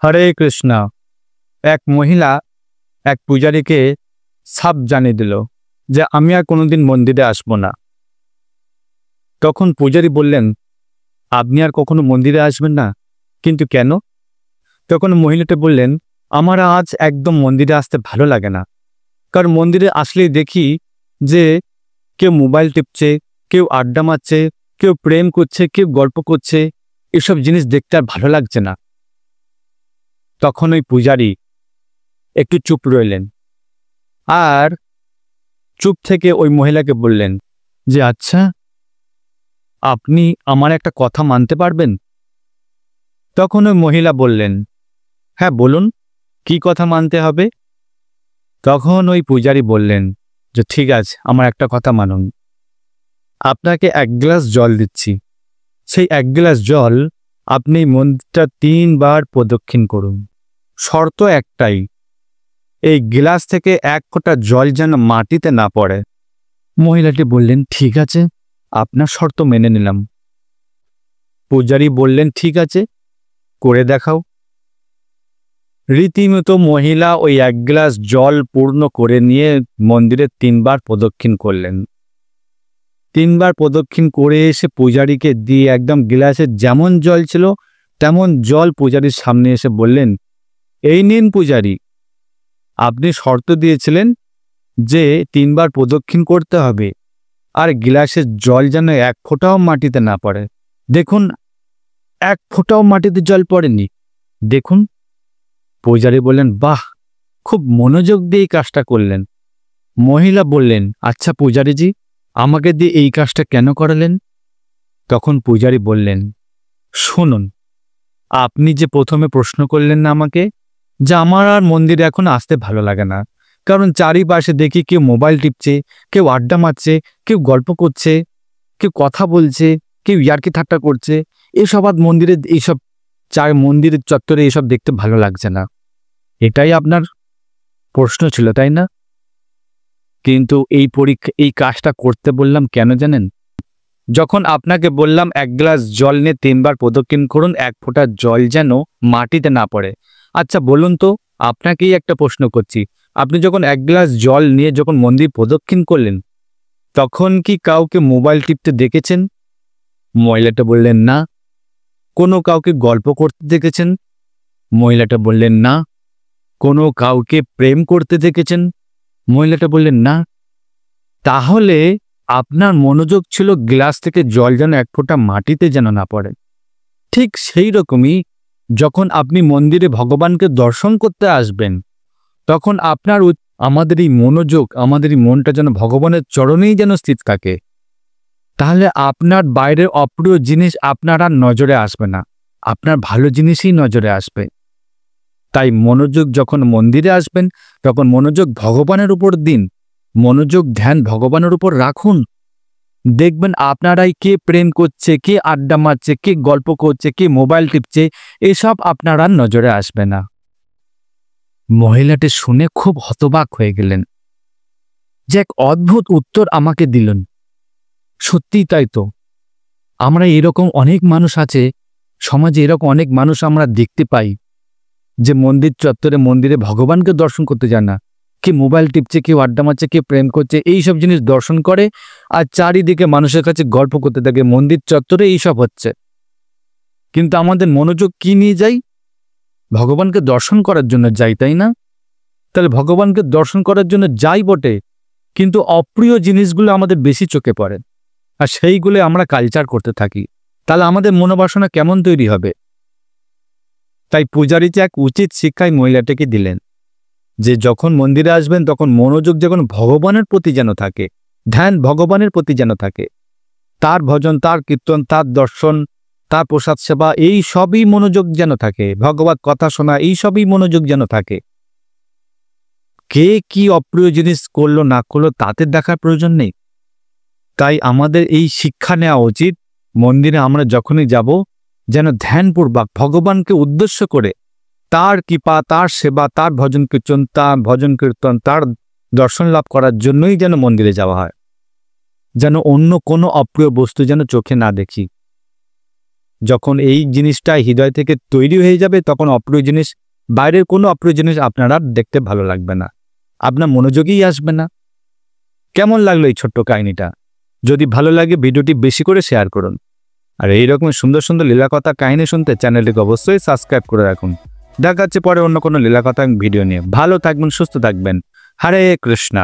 হরে কৃষ্ণ। এক মহিলা এক পূজারীকে সাপ জানিয়ে দিল যে আমি আর কোনোদিন মন্দিরে আসব না। তখন পূজারী বললেন, আপনি আর কখনো মন্দিরে আসবেন না? কিন্তু কেন? তখন মহিলাটা বললেন, আমার আজ একদম মন্দিরে আসতে ভালো লাগে না। কারণ মন্দিরে আসলেই দেখি যে কেউ মোবাইল টিপছে, কেউ আড্ডা মারছে, কেউ প্রেম করছে, কেউ গল্প করছে। এসব জিনিস দেখতে আর ভালো লাগছে না। তখন ওই পূজারী একটু চুপ রইলেন আর চুপ থেকে ওই মহিলাকে বললেন যে, আচ্ছা, আপনি আমার একটা কথা মানতে পারবেন? তখন ওই মহিলা বললেন, হ্যাঁ বলুন, কি কথা মানতে হবে? তখন ওই পূজারী বললেন যে, ঠিক আছে, আমার একটা কথা মানুন। আপনাকে এক গ্লাস জল দিচ্ছি। সেই এক গ্লাস জল আপনি মন্দিরটা 3 বার প্রদক্ষিণ করুন। শর্ত একটাই, এই গ্লাস থেকে এক ফোঁটা জল যেন মাটিতে না পড়ে। মহিলাটি বললেন, ঠিক আছে, আপনার শর্ত মেনে নিলাম। পূজারী বললেন, ঠিক আছে, করে দেখাও। রীতিমতো মহিলা ওই এক গ্লাস জল পূর্ণ করে নিয়ে মন্দিরে 3 বার প্রদক্ষিণ করলেন। 3 বার প্রদক্ষিণ করে এসে পূজারীকে দিয়ে একদম গ্লাসে যেমন জল ছিল তেমন জল পূজারীর সামনে এসে বললেন, এই নিন পূজারী, আপনি শর্ত দিয়েছিলেন যে 3 বার প্রদক্ষিণ করতে হবে আর গ্লাসের জল যেন এক ফোঁটাও মাটিতে না পড়ে। দেখুন, এক ফোঁটাও মাটিতে জল পড়েনি। দেখুন। পূজারী বললেন, বাহ, খুব মনোযোগ দিয়ে এই কাজটা করলেন। মহিলা বললেন, আচ্ছা পূজারীজি, আমাকে দিয়ে এই কাজটা কেন করালেন? তখন পূজারী বললেন, শুনুন, আপনি যে প্রথমে প্রশ্ন করলেন না আমাকে, যে আমার আর মন্দিরে এখন আসতে ভালো লাগে না, কারণ চারিপাশে দেখি কেউ মোবাইল টিপছে, কেউ আড্ডা মারছে, কেউ গল্প করছে, কেউ কথা বলছে, কেউ ইয়ার্কি ঠাট্টা করছে। এসব আর মন্দিরে, এইসব মন্দিরের চত্বরে এসব দেখতে ভালো লাগছে না। এটাই আপনার প্রশ্ন ছিল, তাই না? কিন্তু এই কাজটা করতে বললাম কেন জানেন? যখন আপনাকে বললাম এক গ্লাস জল নিয়ে 3 বার প্রদক্ষিণ করুন, এক ফোঁটা জল যেন মাটিতে না পড়ে। আচ্ছা বলুন তো, আপনাকেই একটা প্রশ্ন করছি, আপনি যখন এক গ্লাস জল নিয়ে যখন মন্দির প্রদক্ষিণ করলেন, তখন কি কাউকে মোবাইল টিপতে দেখেছেন? মহিলাটা বললেন, না। কোনো কাউকে গল্প করতে দেখেছেন? মহিলাটা বললেন, না। কোনো কাউকে প্রেম করতে দেখেছেন? মহিলাটা বললেন, না। তাহলে আপনার মনোযোগ ছিল গ্লাস থেকে জল যেন এক ফোঁটা মাটিতে যেন না পড়ে। ঠিক সেই রকমই যখন আপনি মন্দিরে ভগবানকে দর্শন করতে আসবেন, তখন আপনার আমাদের এই মনোযোগ, আমাদের এই মনটা যেন ভগবানের চরণেই যেন স্থির থাকে। তাহলে আপনার বাইরের অপ্রিয় জিনিস আপনার আর নজরে আসবে না, আপনার ভালো জিনিসই নজরে আসবে। তাই মনোযোগ যখন মন্দিরে আসবেন, তখন মনোযোগ ভগবানের উপর দিন, মনোযোগ ধ্যান ভগবানের উপর রাখুন। দেখবেন আপনারাই কে প্রেম করছে, কে আড্ডা মারছে, কে গল্প করছে, কে মোবাইল টিপছে, এসব আপনার আর নজরে আসবে না। মহিলাটি শুনে খুব হতবাক হয়ে গেলেন, যে এক অদ্ভুত উত্তর আমাকে দিলেন। সত্যিই তাই তো, আমরা এরকম অনেক মানুষ আছে সমাজে, এরকম অনেক মানুষ আমরা দেখতে পাই যে মন্দির চত্বরে মন্দিরে ভগবানকে দর্শন করতে যায় না, কে মোবাইল টিপছে, কেউ আড্ডা মারছে, কে প্রেম করছে, এইসব জিনিস দর্শন করে আর চারিদিকে মানুষের কাছে গল্প করতে থাকে। মন্দির চত্বরে এইসব হচ্ছে, কিন্তু আমাদের মনোযোগ কি নিয়ে যাই? ভগবানকে দর্শন করার জন্য যাই, তাই না? তাহলে ভগবানকে দর্শন করার জন্য যাই বটে, কিন্তু অপ্রিয় জিনিসগুলো আমাদের বেশি চোখে পড়ে আর সেইগুলো আমরা কালচার করতে থাকি। তাহলে আমাদের মনোবাসনা কেমন তৈরি হবে? তাই পূজারীজি এক উচিত শিক্ষায় মহিলাটিকে দিলেন যে যখন মন্দিরে আসবেন তখন মনোযোগ যখন ভগবানের প্রতি যেন থাকে, ধ্যান ভগবানের প্রতি যেন থাকে, তার ভজন, তার কীর্তন, তার দর্শন, তার প্রসাদ সেবা, এই সবই মনোযোগ যেন থাকে, ভগবত কথা শোনা, এই সবই মনোযোগ যেন থাকে। কে কি অপ্রিয় জিনিস করলো না করলো তাতে দেখার প্রয়োজন নেই। তাই আমাদের এই শিক্ষা নেওয়া উচিত, মন্দিরে আমরা যখনই যাব যেন ধ্যানপূর্বক ভগবানকে উদ্দেশ্য করে তার কৃপা, তার সেবা, তার ভজন কীর্তন, তার দর্শন লাভ করার জন্যই যেন মন্দিরে যাওয়া হয়, যেন অন্য কোনো অপ্রিয় বস্তু যেন চোখে না দেখি। যখন এই জিনিসটা হৃদয় থেকে তৈরি হয়ে যাবে, তখন অপ্রিয় জিনিস, বাইরের কোনো অপ্রিয় জিনিস আপনার আর দেখতে ভালো লাগবে না, আপনার মনোযোগই আসবে না। কেমন লাগলো এই ছোট্ট কাহিনীটা? যদি ভালো লাগে ভিডিওটি বেশি করে শেয়ার করুন। আর এইরকম সুন্দর সুন্দর লীলাকথা কাহিনী শুনতে চ্যানেলটিকে অবশ্যই সাবস্ক্রাইব করে রাখুন। দেখা যাচ্ছে পরে অন্য কোনো লীলাকথা ভিডিও নিয়ে। ভালো থাকবেন, সুস্থ থাকবেন। হরে কৃষ্ণা।